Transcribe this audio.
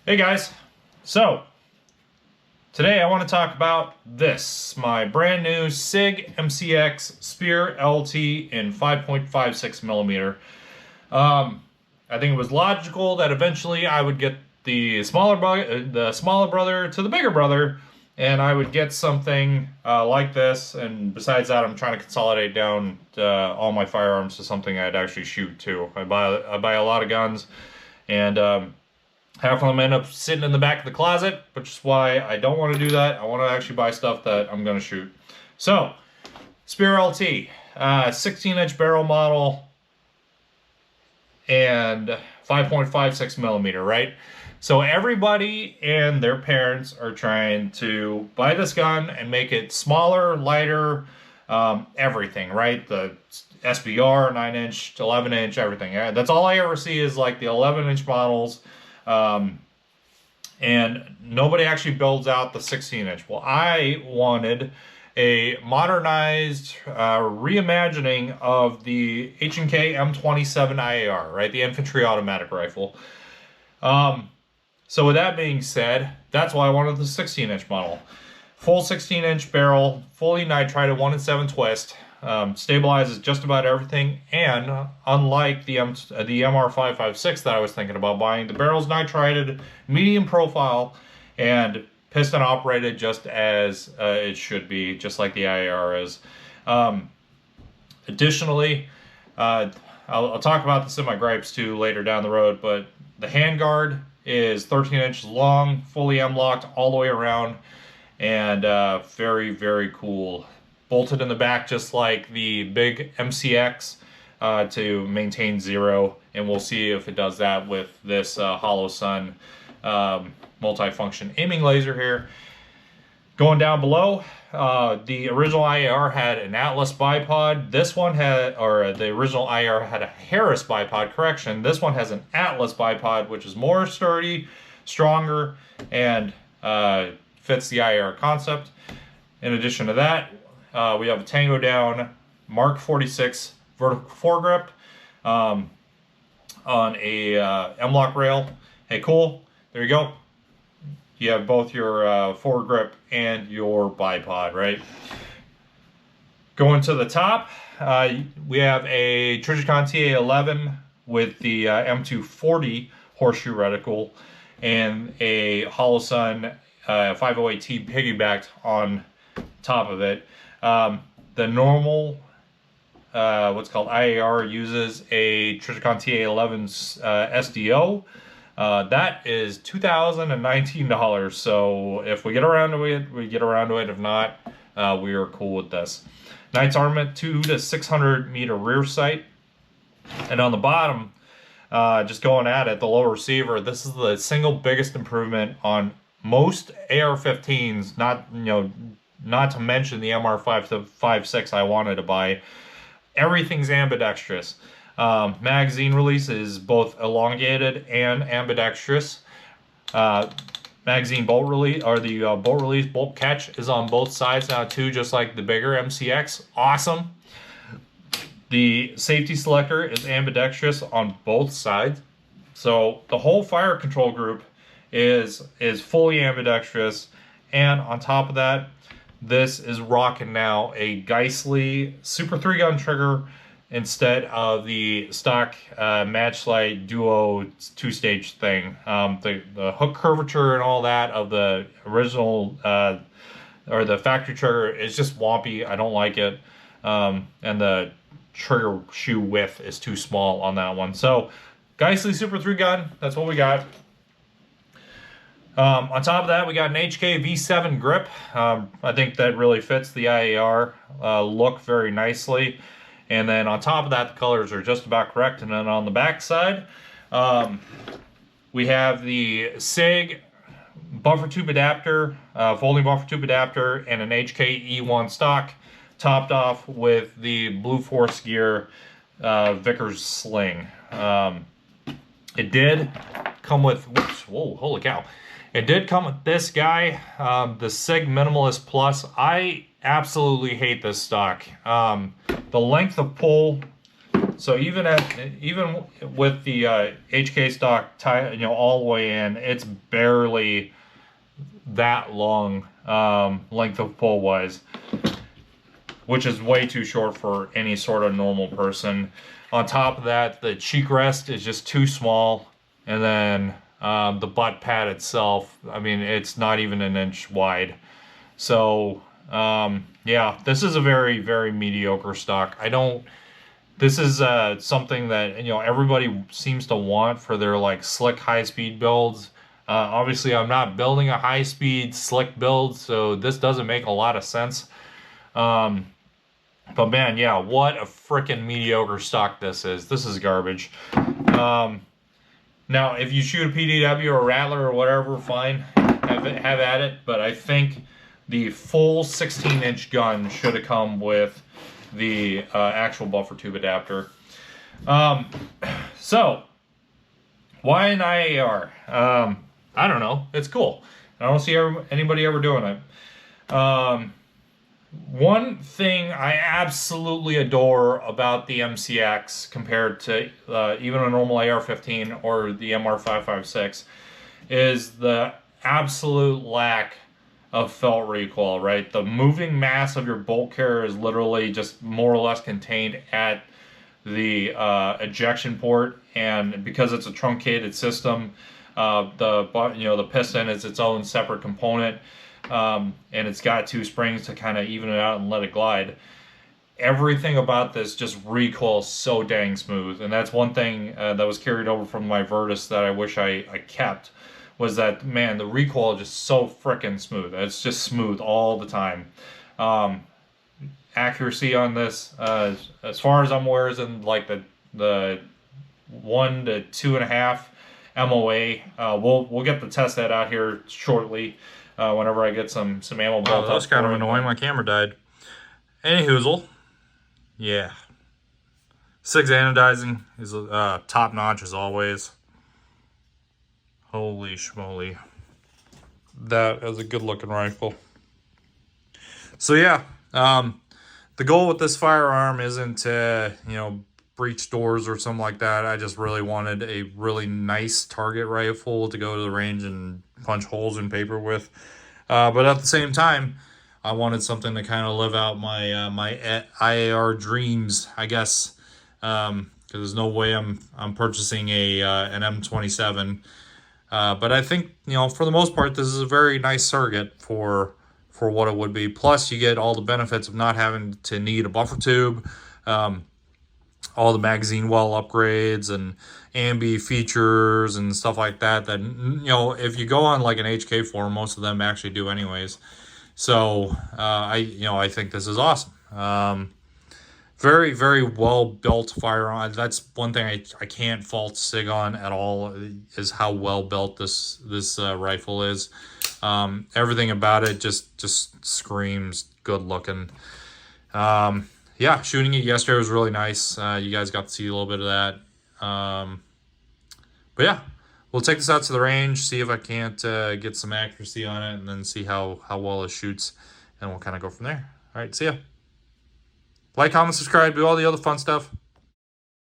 Hey guys, so today I want to talk about this, my brand new SIG MCX Spear LT in 5.56 millimeter. I think it was logical that eventually I would get the smaller brother to the bigger brother, and I would get something like this. And besides that, I'm trying to consolidate down all my firearms to something I'd actually shoot too. I buy a lot of guns, and half of them end up sitting in the back of the closet, which is why I don't want to do that. I want to actually buy stuff that I'm going to shoot. So, Spear LT, 16-inch barrel model, and 5.56 millimeter, right? So everybody and their parents are trying to buy this gun and make it smaller, lighter, everything, right? The SBR, 9-inch, 11-inch, everything. Yeah, that's all I ever see is like the 11-inch models. And nobody actually builds out the 16-inch. Well, I wanted a modernized reimagining of the H&K M27 IAR, right? The infantry automatic rifle. So with that being said, that's why I wanted the 16-inch model. Full 16-inch barrel, fully nitrited, 1 in 7 twist. Stabilizes just about everything, and unlike the MR556 that I was thinking about buying, the barrel's nitrided, medium profile, and piston operated just as it should be, just like the IAR is. Additionally, I'll talk about this in my gripes too later down the road, but the handguard is 13 inches long, fully M-locked all the way around, and very, very cool. Bolted in the back just like the big MCX to maintain zero, and we'll see if it does that with this Hollow Sun multifunction aiming laser here. Going down below, the original IAR had an Atlas bipod. This one had, or the original IAR had a Harris bipod, correction. This one has an Atlas bipod, which is more sturdy, stronger, and fits the IAR concept. In addition to that, we have a Tango Down Mark 46 vertical foregrip on a M-lock rail. Hey, cool. There you go. You have both your foregrip and your bipod, right? Going to the top, we have a Trijicon TA11 with the M240 horseshoe reticle and a Holosun 508T piggybacked on top of it. The normal, what's called IAR, uses a Trijicon TA11's SDO. That is $2,019. So if we get around to it, we get around to it. If not, we are cool with this. Knight's Armament 200 to 600 meter rear sight. And on the bottom, just going at it, the low receiver, this is the single biggest improvement on most AR-15s, not to mention the MR556 I wanted to buy. Everything's ambidextrous. Magazine release is both elongated and ambidextrous. Magazine bolt release, or the bolt catch is on both sides now too, just like the bigger MCX. Awesome. The safety selector is ambidextrous on both sides. So the whole fire control group is fully ambidextrous, and on top of that, this is rocking now a Geissele Super 3-gun trigger instead of the stock Matchlight Duo 2-stage thing. The hook curvature and all that of the original or the factory trigger is just wompy. I don't like it, and the trigger shoe width is too small on that one. So Geissele Super 3-gun, that's what we got. On top of that, we got an HK V7 grip. I think that really fits the IAR look very nicely. And then on top of that, the colors are just about correct. And then on the back side, we have the SIG buffer tube adapter, folding buffer tube adapter, and an HK E1 stock, topped off with the Blue Force Gear Vickers Sling. It did come with, whoops, whoa, holy cow. It did come with this guy, the SIG Minimalist Plus. I absolutely hate this stock. The length of pull So even with the HK stock tie, all the way in, it's barely that long length of pull wise, which is way too short for any sort of normal person. On top of that, the cheek rest is just too small, and then the butt pad itself, I mean, it's not even an inch wide. So yeah, this is a very, very mediocre stock. This is something that everybody seems to want for their like slick high-speed builds. Obviously, I'm not building a high-speed slick build, so this doesn't make a lot of sense. But man, yeah, what a freaking mediocre stock this is. This is garbage. Now, if you shoot a PDW or a Rattler or whatever, fine, have at it. But I think the full 16-inch gun should have come with the actual buffer tube adapter. So, why an IAR? I don't know. It's cool. I don't see anybody ever doing it. One thing I absolutely adore about the MCX compared to even a normal AR-15 or the MR-556 is the absolute lack of felt recoil, right? The moving mass of your bolt carrier is literally just more or less contained at the ejection port, and because it's a truncated system, the piston is its own separate component. And it's got two springs to kind of even it out and let it glide. Everything about this just recoils so dang smooth, and that's one thing that was carried over from my Virtus that I wish I kept, was that, man, the recoil is just so freaking smooth. It's just smooth all the time. Accuracy on this, as far as I'm aware, is in like the 1 to 2.5 MOA. We'll get the test that out here shortly. Whenever I get some ammo built up. That was kind of annoying. My camera died. Any hoozle. Yeah. 6 anodizing is top notch as always. Holy schmoly. That is a good looking rifle. So yeah, the goal with this firearm isn't to, breach doors or something like that. I just really wanted a really nice target rifle to go to the range and punch holes in paper with. But at the same time, I wanted something to kind of live out my my IAR dreams, I guess. Because there's no way I'm purchasing an M27. But I think, for the most part, this is a very nice surrogate for what it would be. Plus, you get all the benefits of not having to need a buffer tube. All the magazine well upgrades and ambi features and stuff like that if you go on like an HK forum, most of them actually do anyways. So I think this is awesome. Very, very well built firearm. That's one thing I can't fault SIG on at all, is how well built this rifle is. Everything about it just screams good looking. Yeah, shooting it yesterday was really nice. You guys got to see a little bit of that. But yeah, we'll take this out to the range, see if I can't get some accuracy on it, and then see how well it shoots, and we'll kind of go from there. All right, see ya. Like, comment, subscribe, do all the other fun stuff.